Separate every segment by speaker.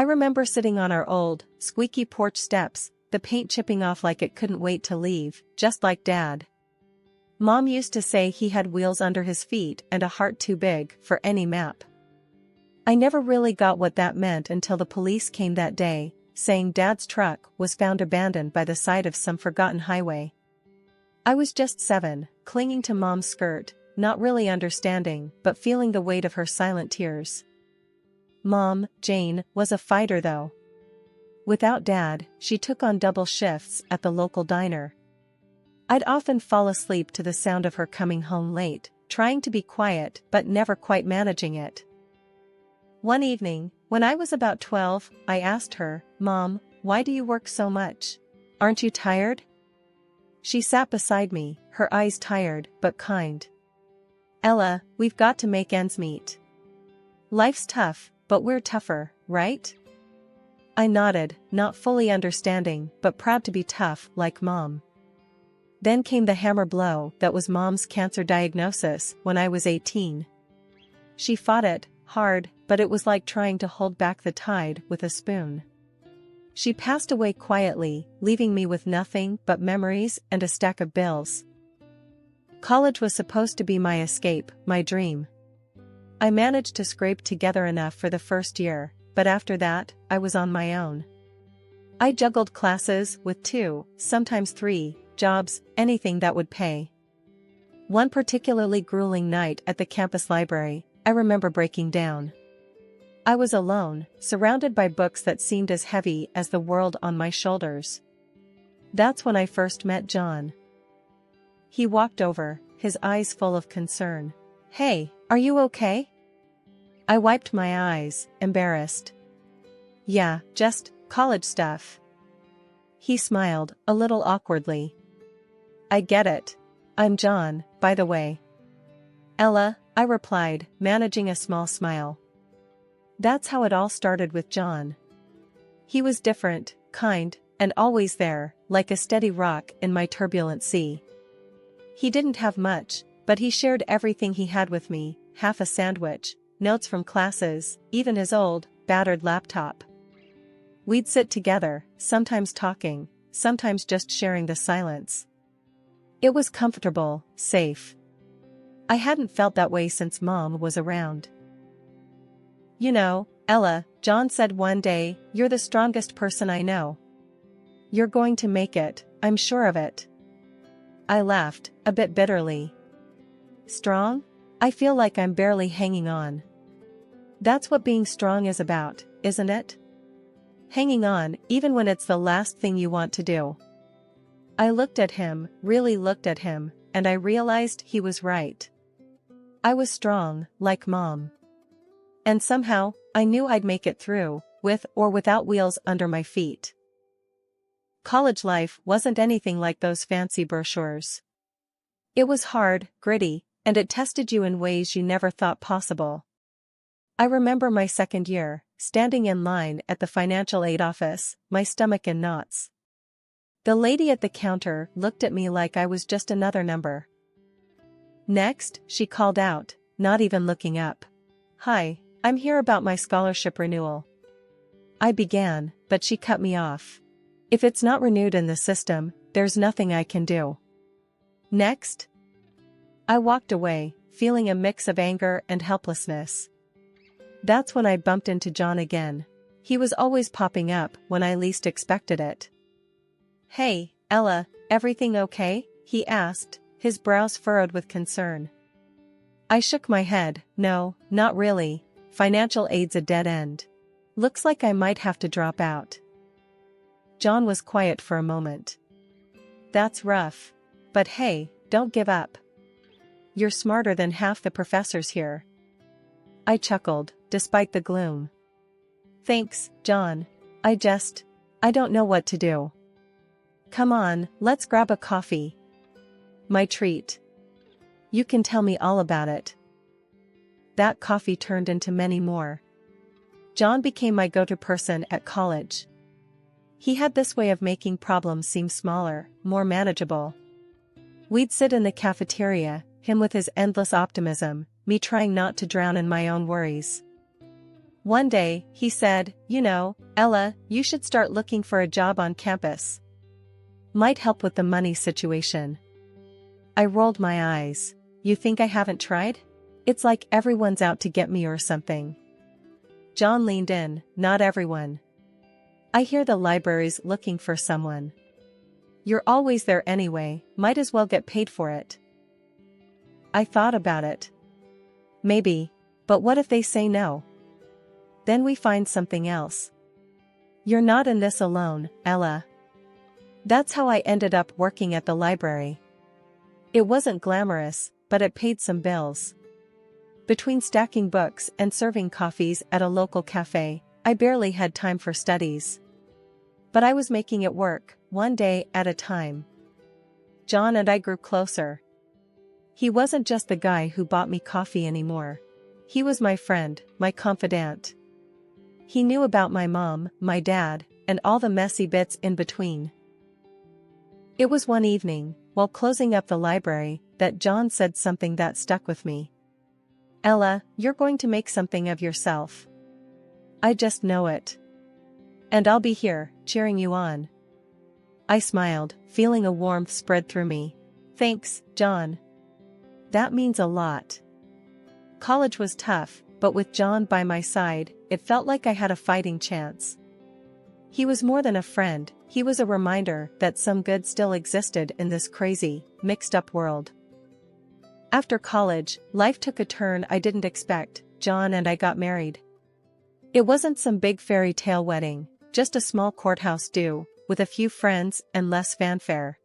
Speaker 1: I remember sitting on our old, squeaky porch steps, the paint chipping off like it couldn't wait to leave, just like Dad. Mom used to say he had wheels under his feet and a heart too big for any map. I never really got what that meant until the police came that day, saying Dad's truck was found abandoned by the side of some forgotten highway. I was just 7, clinging to Mom's skirt, not really understanding but feeling the weight of her silent tears. Mom, Jane, was a fighter though. Without Dad, she took on double shifts at the local diner. I'd often fall asleep to the sound of her coming home late, trying to be quiet but never quite managing it. One evening, when I was about 12, I asked her, "Mom, why do you work so much? Aren't you tired?" She sat beside me, her eyes tired but kind. "Ella, we've got to make ends meet. Life's tough, but we're tougher, right?" I nodded, not fully understanding but proud to be tough like Mom. Then came the hammer blow that was Mom's cancer diagnosis when I was 18. She fought it, hard, but it was like trying to hold back the tide with a spoon. She passed away quietly, leaving me with nothing but memories and a stack of bills. College was supposed to be my escape, my dream. I managed to scrape together enough for the first year, but after that, I was on my own. I juggled classes with 2, sometimes 3, jobs, anything that would pay. One particularly grueling night at the campus library, I remember breaking down. I was alone, surrounded by books that seemed as heavy as the world on my shoulders. That's when I first met John. He walked over, his eyes full of concern. "Hey, are you okay?" I wiped my eyes, embarrassed. "Yeah, just college stuff." He smiled, a little awkwardly. "I get it. I'm John, by the way." "Ella," I replied, managing a small smile. That's how it all started with John. He was different, kind, and always there, like a steady rock in my turbulent sea. He didn't have much, but he shared everything he had with me, half a sandwich, notes from classes, even his old, battered laptop. We'd sit together, sometimes talking, sometimes just sharing the silence. It was comfortable, safe. I hadn't felt that way since Mom was around. "You know, Ella," John said one day, "you're the strongest person I know. You're going to make it, I'm sure of it." I laughed, a bit bitterly. "Strong? I feel like I'm barely hanging on." That's what being strong is about, isn't it? Hanging on, even when it's the last thing you want to do. I looked at him, really looked at him, and I realized he was right. I was strong, like Mom. And somehow, I knew I'd make it through, with or without wheels under my feet. College life wasn't anything like those fancy brochures. It was hard, gritty, and it tested you in ways you never thought possible. I remember my second year, standing in line at the financial aid office, my stomach in knots. The lady at the counter looked at me like I was just another number. "Next," she called out, not even looking up. "Hi, I'm here about my scholarship renewal." I began, but she cut me off. "If it's not renewed in the system, there's nothing I can do." "Next." I walked away, feeling a mix of anger and helplessness. That's when I bumped into John again. He was always popping up when I least expected it. "Hey, Ella, everything okay?" he asked, his brows furrowed with concern. I shook my head. "No, not really. Financial aid's a dead end. Looks like I might have to drop out." John was quiet for a moment. "That's rough. But hey, don't give up. You're smarter than half the professors here." I chuckled, despite the gloom. "Thanks, John. I don't know what to do." "Come on, let's grab a coffee." My treat. "You can tell me all about it." That coffee turned into many more. John became my go-to person at college. He had this way of making problems seem smaller, more manageable. We'd sit in the cafeteria, him with his endless optimism, me trying not to drown in my own worries. One day, he said, Ella, you should start looking for a job on campus. Might help with the money situation. I rolled my eyes. You think I haven't tried? It's like everyone's out to get me or something. John leaned in. Not everyone. I hear the library's looking for someone. You're always there anyway, might as well get paid for it. I thought about it. Maybe, but what if they say no? Then we find something else. You're not in this alone, Ella. That's how I ended up working at the library. It wasn't glamorous, but it paid some bills. Between stacking books and serving coffees at a local cafe, I barely had time for studies. But I was making it work, one day at a time. John and I grew closer. He wasn't just the guy who bought me coffee anymore. He was my friend, my confidant. He knew about my mom, my dad, and all the messy bits in between. It was one evening, while closing up the library, that John said something that stuck with me. Ella, you're going to make something of yourself. I just know it. And I'll be here, cheering you on. I smiled, feeling a warmth spread through me. Thanks, John. That means a lot. College was tough, but with John by my side, it felt like I had a fighting chance. He was more than a friend, he was a reminder that some good still existed in this crazy, mixed-up world. After college, life took a turn I didn't expect. John and I got married. It wasn't some big fairy tale wedding, just a small courthouse do, with a few friends and less fanfare.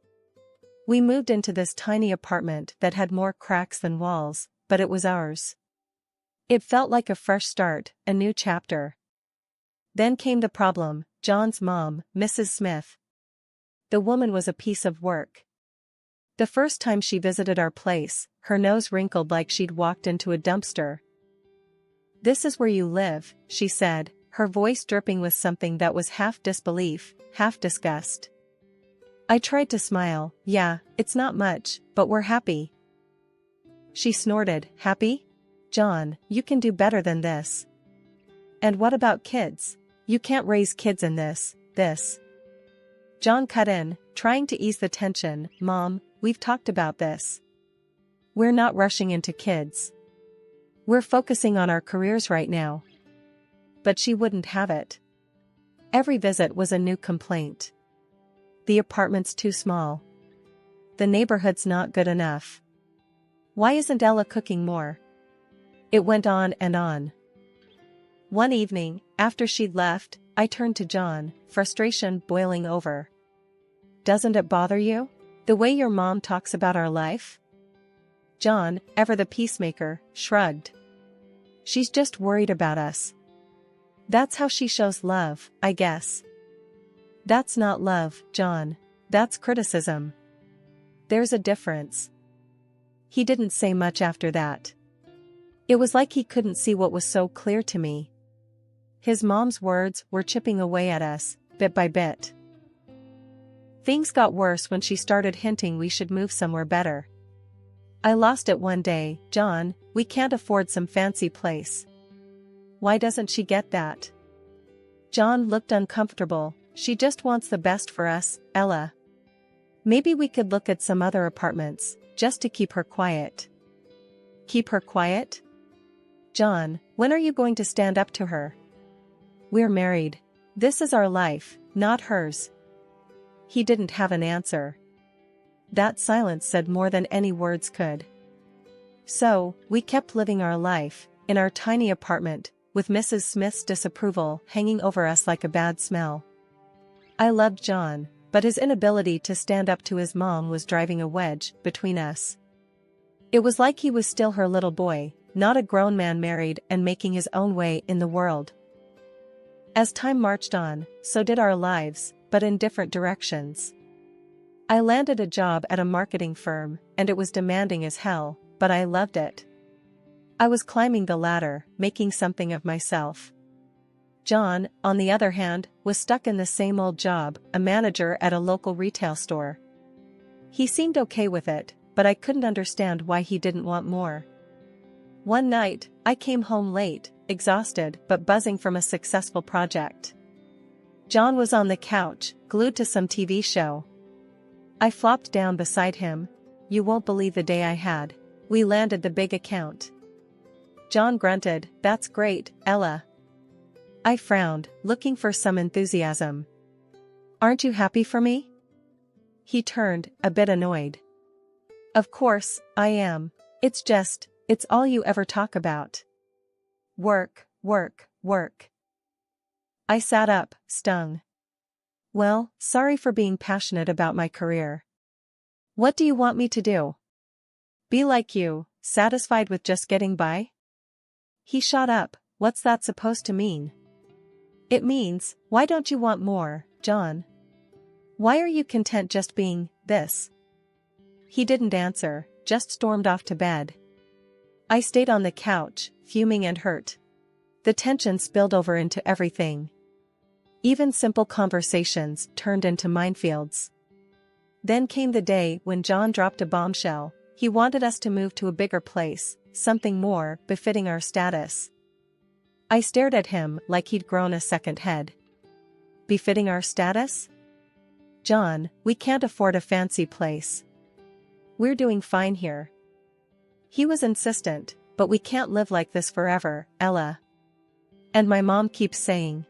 Speaker 1: We moved into this tiny apartment that had more cracks than walls, but it was ours. It felt like a fresh start, a new chapter. Then came the problem. John's mom, Mrs. Smith. The woman was a piece of work. The first time she visited our place, her nose wrinkled like she'd walked into a dumpster. This is where you live, she said, her voice dripping with something that was half disbelief, half disgust. I tried to smile. Yeah, it's not much, but we're happy. She snorted. Happy? John, you can do better than this. And what about kids? You can't raise kids in this. John cut in, trying to ease the tension. Mom, we've talked about this. We're not rushing into kids. We're focusing on our careers right now. But she wouldn't have it. Every visit was a new complaint. The apartment's too small. The neighborhood's not good enough. Why isn't Ella cooking more? It went on and on. One evening, after she'd left, I turned to John, frustration boiling over. Doesn't it bother you? The way your mom talks about our life? John, ever the peacemaker, shrugged. She's just worried about us. That's how she shows love, I guess. That's not love, John. That's criticism. There's a difference. He didn't say much after that. It was like he couldn't see what was so clear to me. His mom's words were chipping away at us, bit by bit. Things got worse when she started hinting we should move somewhere better. I lost it one day. John, we can't afford some fancy place. Why doesn't she get that? John looked uncomfortable. She just wants the best for us, Ella. Maybe we could look at some other apartments, just to keep her quiet. Keep her quiet? John, when are you going to stand up to her? We're married. This is our life, not hers. He didn't have an answer. That silence said more than any words could. So, we kept living our life, in our tiny apartment, with Mrs. Smith's disapproval hanging over us like a bad smell. I loved John, but his inability to stand up to his mom was driving a wedge between us. It was like he was still her little boy, not a grown man married and making his own way in the world. As time marched on, so did our lives, but in different directions. I landed a job at a marketing firm, and it was demanding as hell, but I loved it. I was climbing the ladder, making something of myself. John, on the other hand, was stuck in the same old job, a manager at a local retail store. He seemed okay with it, but I couldn't understand why he didn't want more. One night, I came home late, exhausted but buzzing from a successful project. John was on the couch, glued to some TV show. I flopped down beside him. You won't believe the day I had. We landed the big account. John grunted, "That's great, Ella." I frowned, looking for some enthusiasm. "Aren't you happy for me?" He turned, a bit annoyed. "Of course, I am. It's all you ever talk about. Work, work, work." I sat up, stung. "Well, sorry for being passionate about my career. What do you want me to do? Be like you, satisfied with just getting by?" He shot up. "What's that supposed to mean?" "It means, why don't you want more, John? Why are you content just being this?" He didn't answer, just stormed off to bed. I stayed on the couch, fuming and hurt. The tension spilled over into everything. Even simple conversations turned into minefields. Then came the day when John dropped a bombshell. He wanted us to move to a bigger place, something more befitting our status. I stared at him like he'd grown a second head. Befitting our status? "John, we can't afford a fancy place. We're doing fine here." He was insistent, "But we can't live like this forever, Ella. And my mom keeps saying."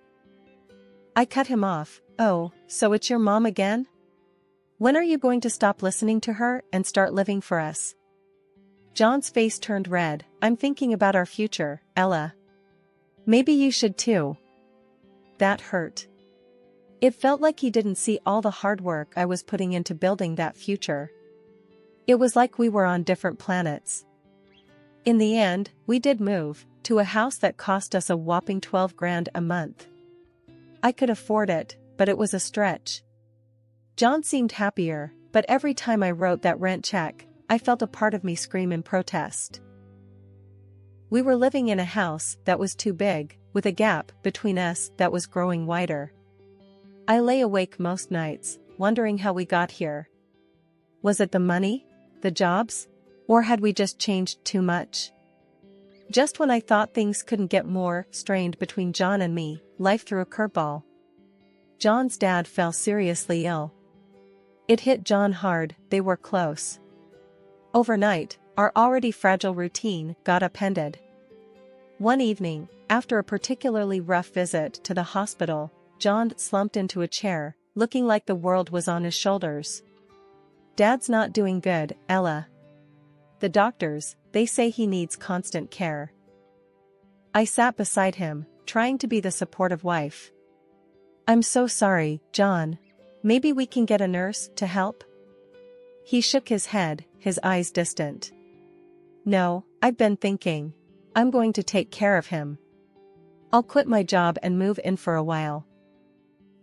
Speaker 1: I cut him off. "Oh, so it's your mom again? When are you going to stop listening to her and start living for us?" John's face turned red. "I'm thinking about our future, Ella. Maybe you should too." That hurt. It felt like he didn't see all the hard work I was putting into building that future. It was like we were on different planets. In the end, we did move, to a house that cost us a whopping 12 grand a month. I could afford it, but it was a stretch. John seemed happier, but every time I wrote that rent check, I felt a part of me scream in protest. We were living in a house that was too big, with a gap between us that was growing wider. I lay awake most nights, wondering how we got here. Was it the money? The jobs? Or had we just changed too much? Just when I thought things couldn't get more strained between John and me, life threw a curveball. John's dad fell seriously ill. It hit John hard. They were close. Overnight, our already fragile routine got upended. One evening, after a particularly rough visit to the hospital, John slumped into a chair, looking like the world was on his shoulders. "Dad's not doing good, Ella. The doctors, they say he needs constant care." I sat beside him, trying to be the supportive wife. "I'm so sorry, John. Maybe we can get a nurse to help?" He shook his head, his eyes distant. "No, I've been thinking. I'm going to take care of him. I'll quit my job and move in for a while."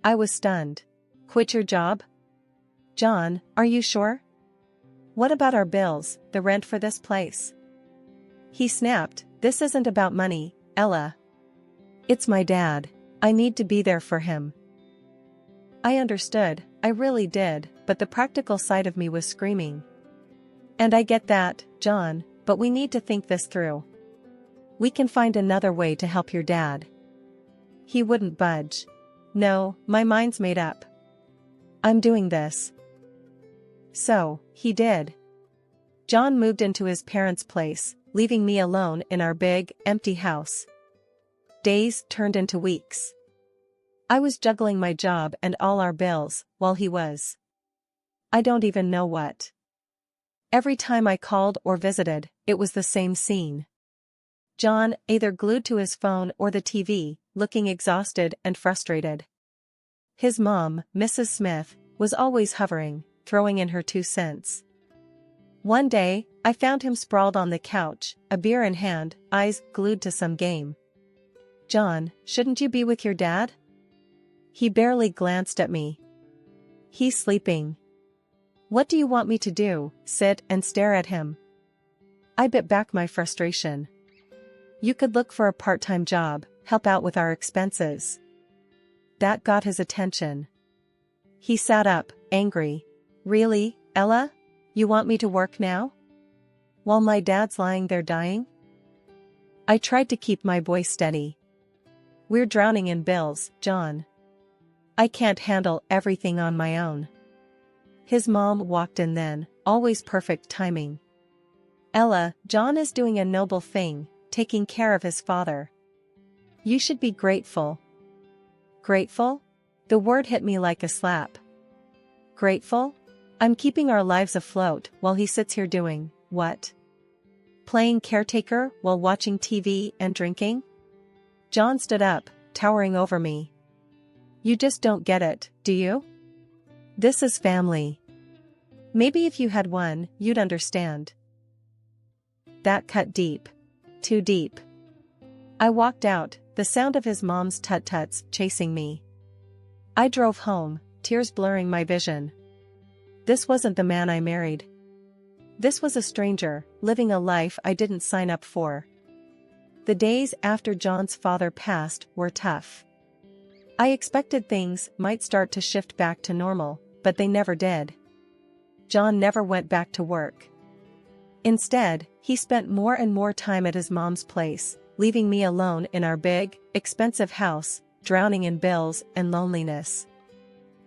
Speaker 1: I was stunned. "Quit your job? John, are you sure? What about our bills, the rent for this place?" He snapped, "This isn't about money, Ella. It's my dad. I need to be there for him." I understood, I really did, but the practical side of me was screaming. "And I get that, John, but we need to think this through. We can find another way to help your dad." He wouldn't budge. "No, my mind's made up. I'm doing this." So, he did. John moved into his parents' place, leaving me alone in our big, empty house. Days turned into weeks. I was juggling my job and all our bills, while he was. I don't even know what. Every time I called or visited, it was the same scene. John, either glued to his phone or the TV, looking exhausted and frustrated. His mom, Mrs. Smith, was always hovering, throwing in her 2 cents. One day, I found him sprawled on the couch, a beer in hand, eyes glued to some game. "John, shouldn't you be with your dad?" He barely glanced at me. "He's sleeping." "What do you want me to do, sit and stare at him?" I bit back my frustration. "You could look for a part-time job, help out with our expenses." That got his attention. He sat up, angry. "Really, Ella? You want me to work now? While my dad's lying there dying?" I tried to keep my voice steady. We're drowning in bills, John. I can't handle everything on my own. His mom walked in then, always perfect timing. Ella, John is doing a noble thing, taking care of his father. You should be grateful. Grateful? The word hit me like a slap. Grateful? I'm keeping our lives afloat while he sits here doing, what? Playing caretaker while watching TV and drinking? John stood up, towering over me. You just don't get it, do you? This is family. Maybe if you had one, you'd understand. That cut deep. Too deep. I walked out, the sound of his mom's tut-tuts chasing me. I drove home, tears blurring my vision. This wasn't the man I married. This was a stranger, living a life I didn't sign up for. The days after John's father passed were tough. I expected things might start to shift back to normal, but they never did. John never went back to work. Instead, he spent more and more time at his mom's place, leaving me alone in our big, expensive house, drowning in bills and loneliness.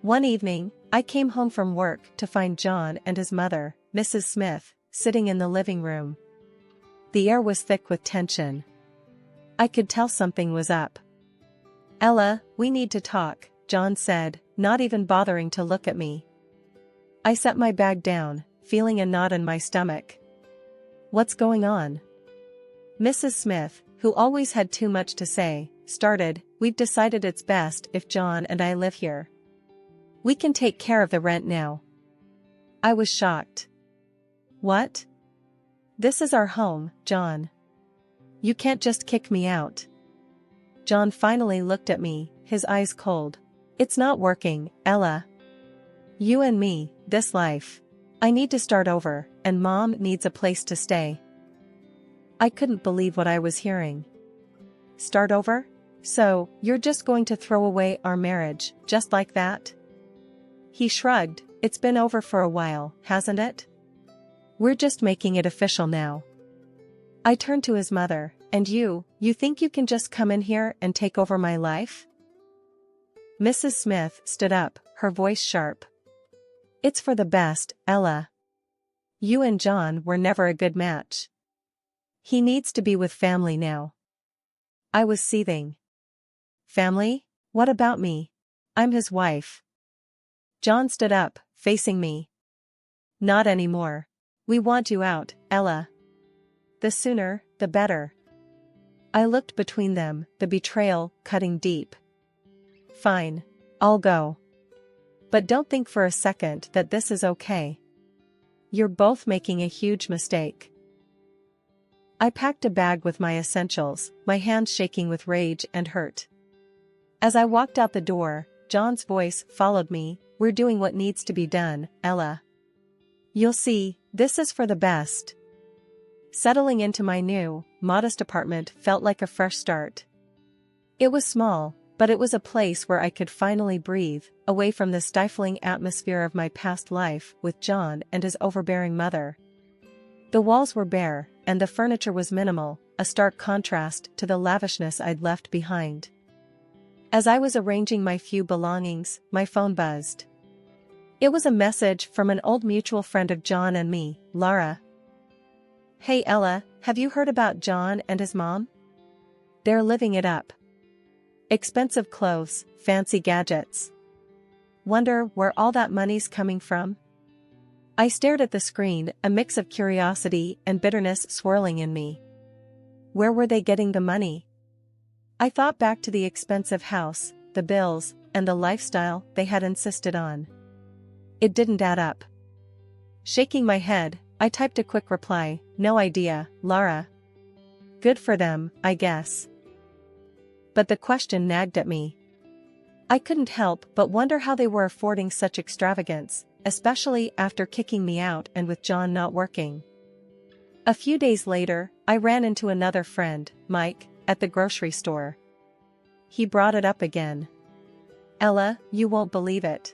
Speaker 1: One evening, I came home from work to find John and his mother, Mrs. Smith, sitting in the living room. The air was thick with tension. I could tell something was up. Ella, we need to talk, John said, not even bothering to look at me. I set my bag down, feeling a knot in my stomach. What's going on? Mrs. Smith, who always had too much to say, started, we've decided it's best if John and I live here. We can take care of the rent now. I was shocked. What? This is our home, John. You can't just kick me out. John finally looked at me, his eyes cold. It's not working, Ella. You and me, this life. I need to start over, and Mom needs a place to stay. I couldn't believe what I was hearing. Start over? So, you're just going to throw away our marriage, just like that? He shrugged. It's been over for a while, hasn't it? We're just making it official now. I turned to his mother, and you think you can just come in here and take over my life? Mrs. Smith stood up, her voice sharp. It's for the best, Ella. You and John were never a good match. He needs to be with family now. I was seething. Family? What about me? I'm his wife. John stood up, facing me. Not anymore. We want you out, Ella. The sooner, the better. I looked between them, the betrayal cutting deep. Fine. I'll go. But don't think for a second that this is okay. You're both making a huge mistake. I packed a bag with my essentials, my hands shaking with rage and hurt. As I walked out the door, John's voice followed me. We're doing what needs to be done, Ella. You'll see, this is for the best. Settling into my new, modest apartment felt like a fresh start. It was small, but it was a place where I could finally breathe, away from the stifling atmosphere of my past life with John and his overbearing mother. The walls were bare, and the furniture was minimal, a stark contrast to the lavishness I'd left behind. As I was arranging my few belongings, my phone buzzed. It was a message from an old mutual friend of John and me, Laura. Hey Ella, have you heard about John and his mom? They're living it up. Expensive clothes, fancy gadgets. Wonder where all that money's coming from? I stared at the screen, a mix of curiosity and bitterness swirling in me. Where were they getting the money? I thought back to the expensive house, the bills, and the lifestyle they had insisted on. It didn't add up. Shaking my head, I typed a quick reply, no idea, Lara. Good for them, I guess. But the question nagged at me. I couldn't help but wonder how they were affording such extravagance, especially after kicking me out and with John not working. A few days later, I ran into another friend, Mike, at the grocery store. He brought it up again. Ella, you won't believe it.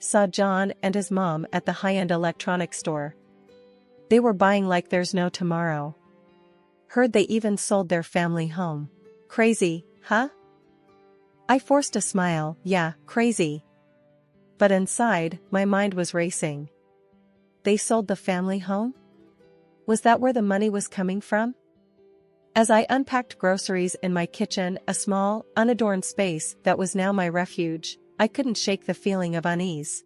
Speaker 1: Saw John and his mom at the high-end electronics store. They were buying like there's no tomorrow. Heard they even sold their family home. Crazy, huh? I forced a smile. Yeah, crazy. But inside, my mind was racing. They sold the family home? Was that where the money was coming from? As I unpacked groceries in my kitchen, a small, unadorned space that was now my refuge, I couldn't shake the feeling of unease.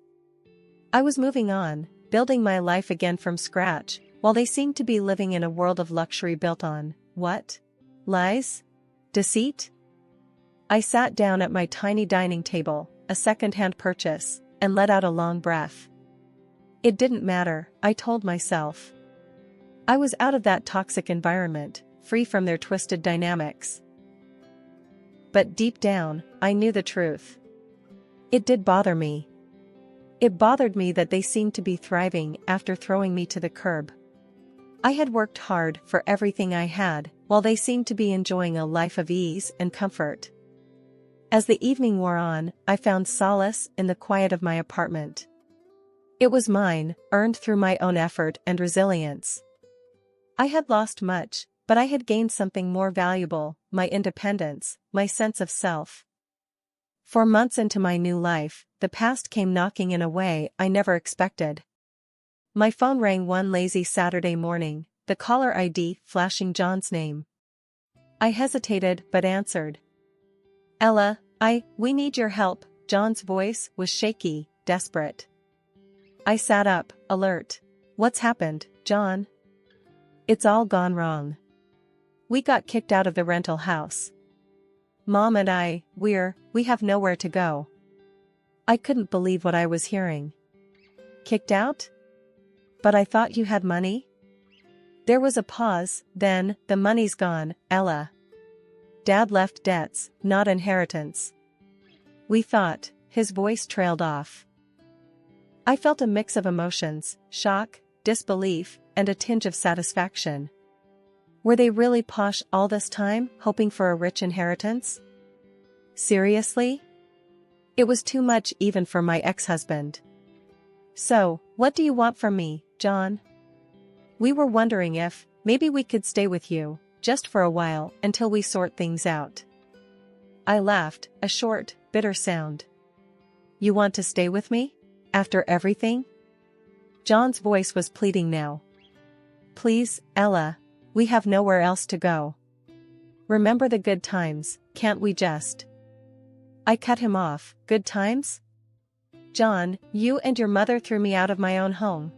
Speaker 1: I was moving on, building my life again from scratch, while they seemed to be living in a world of luxury built on, what? Lies? Deceit? I sat down at my tiny dining table, a second-hand purchase, and let out a long breath. It didn't matter, I told myself. I was out of that toxic environment, free from their twisted dynamics. But deep down, I knew the truth. It did bother me. It bothered me that they seemed to be thriving after throwing me to the curb. I had worked hard for everything I had, while they seemed to be enjoying a life of ease and comfort. As the evening wore on, I found solace in the quiet of my apartment. It was mine, earned through my own effort and resilience. I had lost much, but I had gained something more valuable, my independence, my sense of self. 4 months into my new life, the past came knocking in a way I never expected. My phone rang one lazy Saturday morning, the caller ID flashing John's name. I hesitated but answered. Ella, we need your help. John's voice was shaky, desperate. I sat up, alert. What's happened, John? It's all gone wrong. We got kicked out of the rental house. Mom and we have nowhere to go. I couldn't believe what I was hearing. Kicked out? But I thought you had money? There was a pause, then, the money's gone, Ella. Dad left debts, not inheritance. We thought, his voice trailed off. I felt a mix of emotions, shock, disbelief, and a tinge of satisfaction. Were they really posh all this time, hoping for a rich inheritance? Seriously? It was too much even for my ex-husband. So, what do you want from me, John? We were wondering if, maybe we could stay with you, just for a while, until we sort things out. I laughed, a short, bitter sound. You want to stay with me? After everything? John's voice was pleading now. Please, Ella. We have nowhere else to go. Remember the good times, can't we just? I cut him off. Good times? John, you and your mother threw me out of my own home.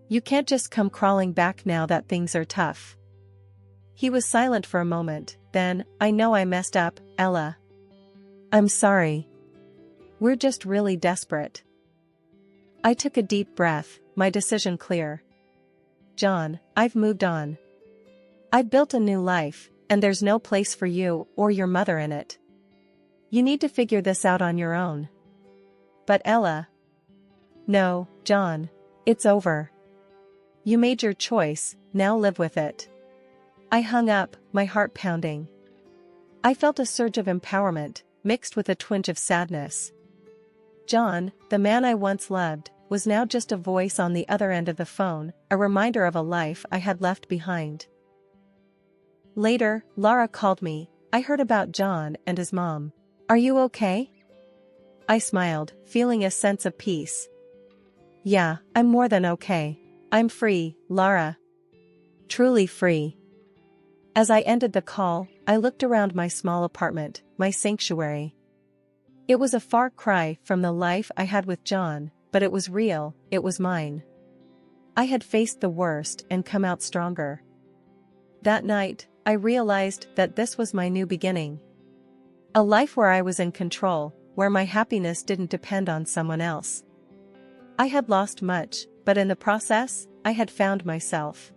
Speaker 1: You can't just come crawling back now that things are tough. He was silent for a moment, then, I know I messed up, Ella. I'm sorry. We're just really desperate. I took a deep breath, my decision clear. John, I've moved on. I've built a new life, and there's no place for you or your mother in it. You need to figure this out on your own. But Ella. No, John. It's over. You made your choice, now live with it. I hung up, my heart pounding. I felt a surge of empowerment, mixed with a twinge of sadness. John, the man I once loved, was now just a voice on the other end of the phone, a reminder of a life I had left behind. Later, Laura called me. I heard about John and his mom. Are you okay? I smiled, feeling a sense of peace. Yeah, I'm more than okay. I'm free, Laura. Truly free. As I ended the call, I looked around my small apartment, my sanctuary. It was a far cry from the life I had with John, but it was real, it was mine. I had faced the worst and come out stronger. That night, I realized that this was my new beginning. A life where I was in control, where my happiness didn't depend on someone else. I had lost much, but in the process, I had found myself.